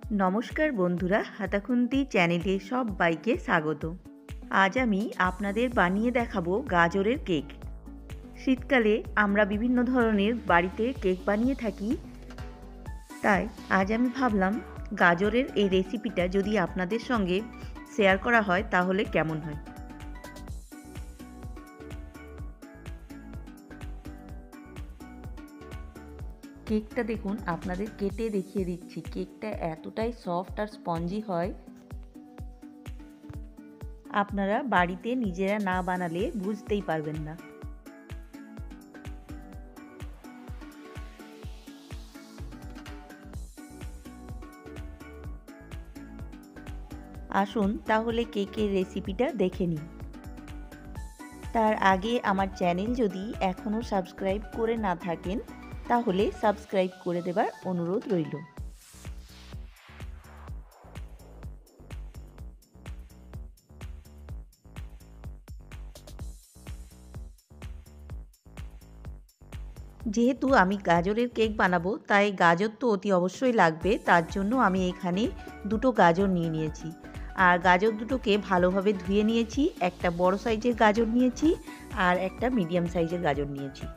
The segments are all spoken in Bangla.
নমস্কার বন্ধুরা, হাতাখুন্তি চ্যানেলে সবাইকে স্বাগত। আজ আমি আপনাদের বানিয়ে দেখাবো গাজরের কেক। শীতকালে আমরা বিভিন্ন ধরনের বাড়িতে কেক বানিয়ে থাকি, তাই আজ আমি ভাবলাম গাজরের এই রেসিপিটা যদি আপনাদের সঙ্গে শেয়ার করা হয় তাহলে কেমন হয়। কেকটা দেখুন, আপনাদের কেটে দেখিয়ে দিচ্ছি। কেকটা এতটাই সফট আর স্পঞ্জি হয়, আপনারা বাড়িতে নিজেরা না বানালে বুঝতেই পারবেন না। আসুন তাহলে কেকের রেসিপিটা দেখে নিই। তার আগে আমার চ্যানেল যদি এখনও সাবস্ক্রাইব করে না থাকেন তাহলে সাবস্ক্রাইব করে দেবার অনুরোধ রইল। যেহেতু আমি গাজরের কেক বানাবো তাই গাজর তো অতি অবশ্যই লাগবে, তার জন্য আমি এখানে দুটো গাজর নিয়ে নিয়েছি। আর গাজর দুটোকে ভালোভাবে ধুয়ে নিয়েছি। একটা বড় সাইজের গাজর নিয়েছি আর একটা মিডিয়াম সাইজের গাজর নিয়েছি।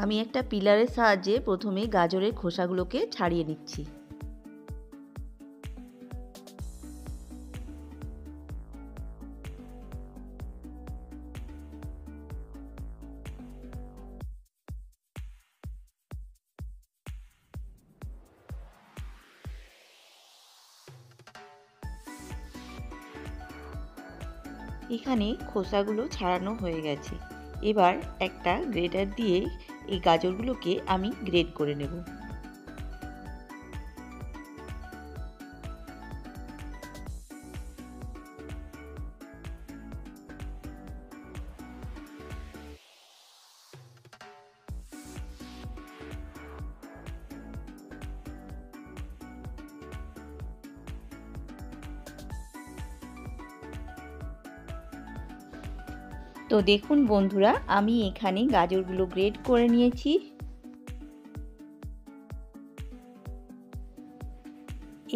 আমি একটা পিলারের সাহায্যে প্রথমে গাজরের খোসাগুলোকে ছাড়িয়ে নিচ্ছি। এখানে খোসাগুলো ছাড়ানো হয়ে গেছে। এবার একটা গ্রেটার দিয়ে এই গাজরগুলোকে আমি গ্রেট করে নেব। তো দেখুন বন্ধুরা, আমি এখানে গাজরগুলো গ্রেট করে নিয়েছি।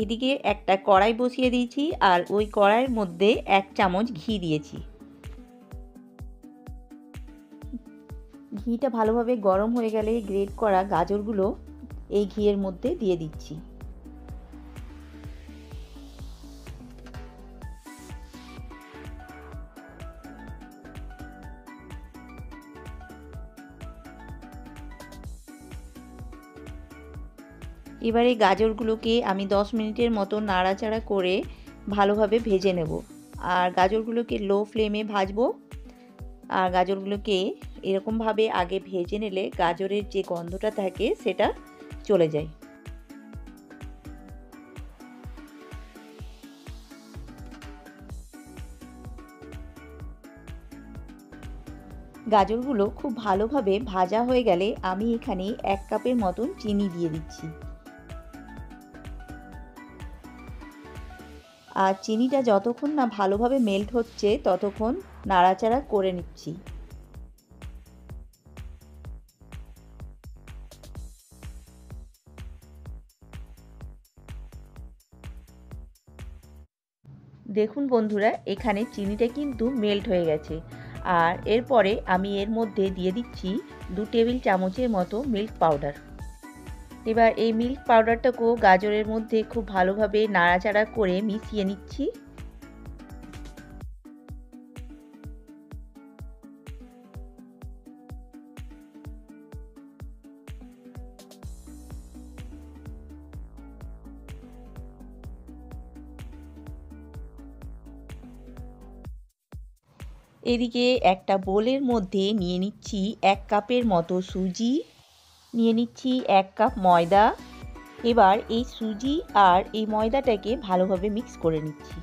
এদিকে একটা কড়াই বসিয়ে দিয়েছি আর ওই কড়াইয়ের মধ্যে 1 চামচ ঘি দিয়েছি। ঘিটা ভালোভাবে গরম হয়ে গেলে গ্রেট করা গাজরগুলো এই ঘিয়ের মধ্যে দিয়ে দিচ্ছি। এবারে গাজরগুলোকে আমি 10 মিনিটের মতো নাড়াচাড়া করে ভালোভাবে ভেজে নেব। আর গাজরগুলোকে লো ফ্লেমে ভাজবো। আর গাজরগুলোকে এরকমভাবে আগে ভেজে নিলে গাজরের যে গন্ধটা থাকে সেটা চলে যায়। গাজরগুলো খুব ভালোভাবে ভাজা হয়ে গেলে আমি এখানে 1 কাপের মতন চিনি দিয়ে দিচ্ছি। আর চিনিটা যতক্ষণ না ভালোভাবে মেল্ট হচ্ছে ততক্ষণ নাড়াচাড়া করে নিচ্ছি। দেখুন বন্ধুরা, এখানে চিনিটা কিন্তু মেল্ট হয়ে গেছে। আর এরপরে আমি এর মধ্যে দিয়ে দিচ্ছি 2 টেবিল চামচের মতো মিল্ক পাউডার। এবার এই মিল্ক পাউডারটাকেও গাজরের মধ্যে খুব ভালোভাবে নাড়াচাড়া করে মিশিয়ে নিচ্ছি। এদিকে একটা বোলের মধ্যে নিয়ে নিচ্ছি 1 কাপের মতো সুজি, নিয়ে নিচ্ছি 1 কাপ ময়দা। এবার এই সুজি আর এই ময়দাটাকে ভালোভাবে মিক্স করে নিচ্ছি।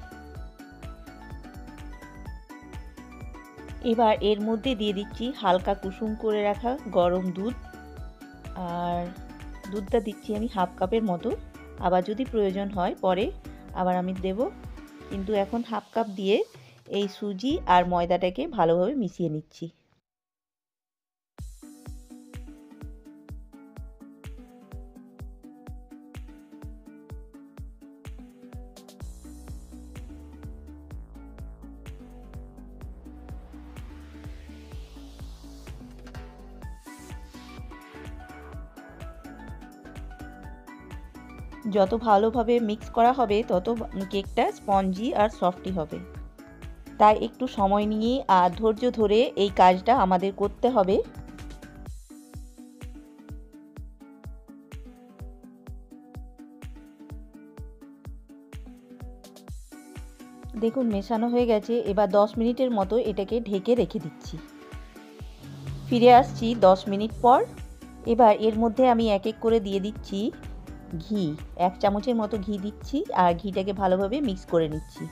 এবার এর মধ্যে দিয়ে দিচ্ছি হালকা কুসুম করে রাখা গরম দুধ। আর দুধটা দিচ্ছি আমি 1/2 কাপের মতো। আবার যদি প্রয়োজন হয় পরে আবার আমি দেব, কিন্তু এখন 1/2 কাপ দিয়ে এই সুজি আর ময়দাটাকে ভালোভাবে মিশিয়ে নিচ্ছি। যত ভালোভাবে মিক্স করা হবে তত কেকটা স্পঞ্জি আর সফটি হবে। তাই একটু সময় নিয়ে আর ধৈর্য ধরে এই কাজটা আমাদের করতে হবে। দেখুন মেশানো হয়ে গেছে। এবার 10 মিনিটের মতো এটাকে ঢেকে রেখে দিচ্ছি। ফিরে আসছি 10 মিনিট পর। এবার এর মধ্যে আমি এক এক করে দিয়ে দিচ্ছি ঘি। 1 চামচের মতো ঘি দিচ্ছি আর ঘিটাকে ভালোভাবে মিক্স করে নিচ্ছি।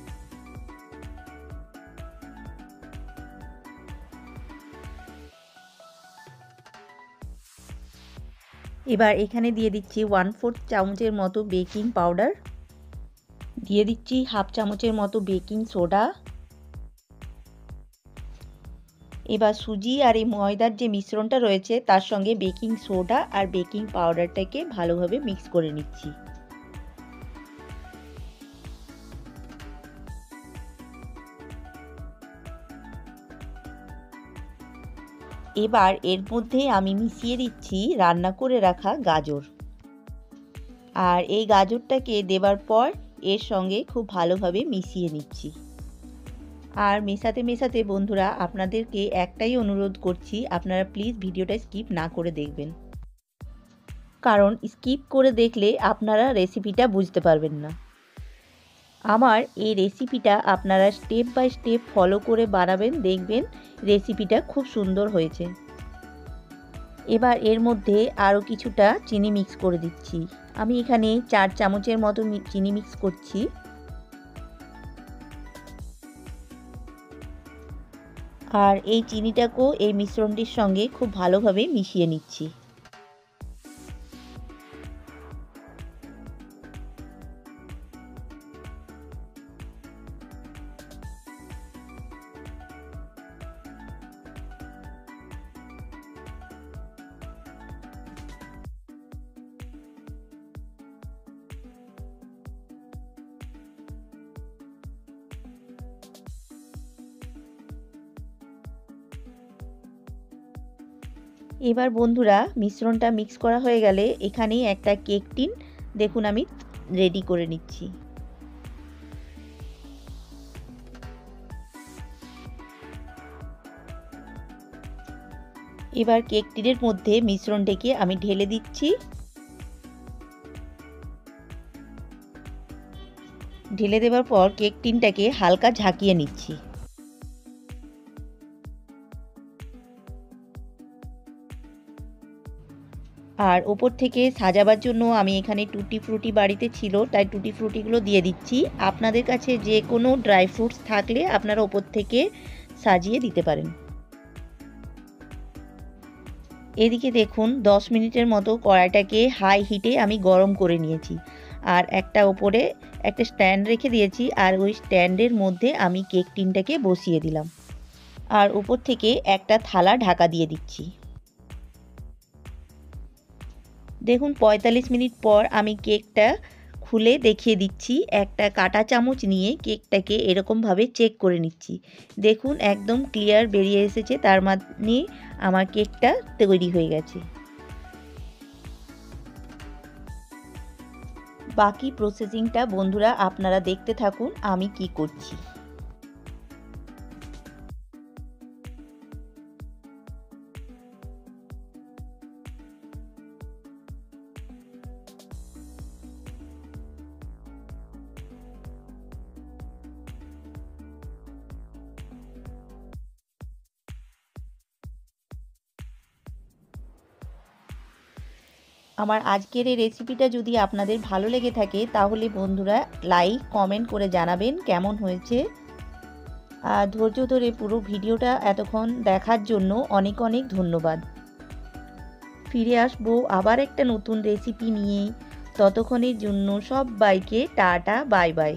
এবার এখানে দিয়ে দিচ্ছি 1/4 চামচের মতো বেকিং পাউডার, দিয়ে দিচ্ছি হাফ চামচের মতো বেকিং সোডা। এবার সুজি আর এই ময়দার যে মিশ্রণটা রয়েছে তার সঙ্গে বেকিং সোডা আর বেকিং পাউডারটাকে ভালোভাবে মিক্স করে নিচ্ছি। এবার এর মধ্যে আমি মিশিয়ে দিচ্ছি রান্না করে রাখা গাজর। আর এই গাজরটাকে দেবার পর এর সঙ্গে খুব ভালোভাবে মিশিয়ে নিচ্ছি। আর মেশাতে মেশাতে বন্ধুরা আপনাদেরকে একটাই অনুরোধ করছি, আপনারা প্লিজ ভিডিওটা স্কিপ না করে দেখবেন, কারণ স্কিপ করে দেখলে আপনারা রেসিপিটা বুঝতে পারবেন না। আমার এই রেসিপিটা আপনারা স্টেপ বাই স্টেপ ফলো করে বানাবেন, দেখবেন রেসিপিটা খুব সুন্দর হয়েছে। এবার এর মধ্যে আরও কিছুটা চিনি মিক্স করে দিচ্ছি। আমি এখানে 4 চামচের মতো চিনি মিক্স করছি। আর এই চিনিটাকেও এই মিশ্রণটির সঙ্গে খুব ভালোভাবে মিশিয়ে নিচ্ছি। এবার বন্ধুরা মিশ্রণটা মিক্স করা হয়ে গেলে এখানে একটা কেক টিন দেখুন আমি রেডি করে নিচ্ছি। এবার কেক টিনের মধ্যে মিশ্রণটাকে আমি ঢেলে দিচ্ছি। ঢেলে দেওয়ার পর কেক টিনটাকে হালকা ঝাঁকিয়ে নিচ্ছি। আর ওপর থেকে সাজাবার জন্য আমি এখানে টুটি ফ্রুটি বাড়িতে ছিল তাই টুটি ফ্রুটিগুলো দিয়ে দিচ্ছি। আপনাদের কাছে যে কোনো ড্রাই ফ্রুটস থাকলে আপনারা ওপর থেকে সাজিয়ে দিতে পারেন। এদিকে দেখুন 10 মিনিটের মতো কড়াইটাকে হাই হিটে আমি গরম করে নিয়েছি। আর একটা ওপরে একটা স্ট্যান্ড রেখে দিয়েছি আর ওই স্ট্যান্ডের মধ্যে আমি কেক টিনটাকে বসিয়ে দিলাম। আর ওপর থেকে একটা থালা ঢাকা দিয়ে দিচ্ছি। দেখুন 45 মিনিট পর আমি কেকটা খুলে দেখিয়ে দিচ্ছি। একটা কাঁটা চামচ নিয়ে কেকটাকে এরকমভাবে চেক করে নিচ্ছি। দেখুন একদম ক্লিয়ার বেরিয়ে এসেছে, তার মানে আমার কেকটা তৈরি হয়ে গেছে। বাকি প্রসেসিংটা বন্ধুরা আপনারা দেখতে থাকুন আমি কি করছি। আমার আজকের এই রেসিপিটা যদি আপনাদের ভালো লেগে থাকে তাহলে বন্ধুরা লাইক কমেন্ট করে জানাবেন কেমন হয়েছে। আর ধৈর্য ধরে পুরো ভিডিওটা এতক্ষণ দেখার জন্য অনেক অনেক ধন্যবাদ। ফিরে আসবো আবার একটা নতুন রেসিপি নিয়ে। ততক্ষণের জন্য সবাইকে টাটা বাই বাই।